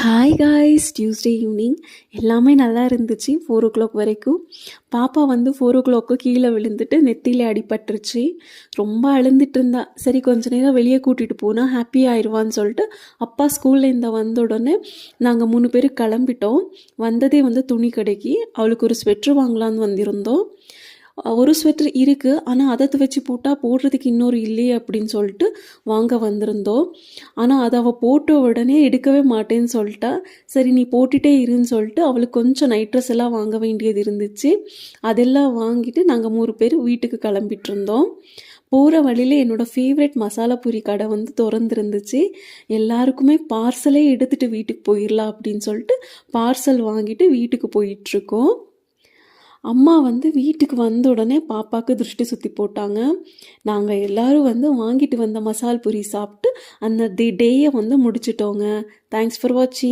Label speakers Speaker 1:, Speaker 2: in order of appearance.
Speaker 1: Hi guys, Tuesday evening எல்லாமே நல்லா இருந்துச்சு. 4 o'clock வரைக்கும். பாப்பா வந்து 4 o'clock கீழே விழுந்துட்டு நெத்தியில் அடிபட்டுருச்சு. ரொம்ப அழுந்துட்டு இருந்தா. சரி கொஞ்ச நேரம் வெளியே கூட்டிகிட்டு போனால் ஹாப்பி ஆயிடுவான்னு சொல்லிட்டு அப்பா ஸ்கூல்லேருந்து வந்த உடனே நாங்கள் 3 பேர் கிளம்பிட்டோம். வந்ததே வந்து துணி கடைக்கு. அவளுக்கு ஒரு ஸ்வெட்ரு வாங்கலான்னு வந்திருந்தோம். ஒரு ஸ்வெட்டர் இருக்குது, ஆனால் அதை துவைச்சி போட்டால் போடுறதுக்கு இன்னொரு இல்லையே அப்படின்னு சொல்லிட்டு வாங்க வந்திருந்தோம். ஆனால் அதை அவள் போட்ட உடனே எடுக்கவே மாட்டேன்னு சொல்லிட்டா. சரி நீ போட்டுகிட்டே இருன்னு சொல்லிட்டு அவளுக்கு கொஞ்சம் நைட் ட்ரெஸ் எல்லாம் வாங்க வேண்டியது இருந்துச்சு. அதெல்லாம் வாங்கிட்டு நாங்கள் 3 பேர் வீட்டுக்கு கிளம்பிட்டு இருந்தோம். போகிற வழியில் என்னோடய ஃபேவரெட் மசாலா பூரி கடை வந்து திறந்துருந்துச்சு. எல்லாருக்குமே பார்சலே எடுத்துகிட்டு வீட்டுக்கு போயிடலாம் அப்படின்னு சொல்லிட்டு பார்சல் வாங்கிட்டு வீட்டுக்கு போயிட்டுருக்கோம். அம்மா வந்து வீட்டுக்கு வந்த உடனே பாப்பாவுக்கு திருஷ்டி சுற்றி போட்டாங்க. நாங்கள் எல்லோரும் வந்து வாங்கிட்டு வந்த மசால் பூரி சாப்பிட்டு அந்த டேயை வந்து முடிச்சிட்டோங்க. தேங்க்ஸ் ஃபார் வாட்சிங்.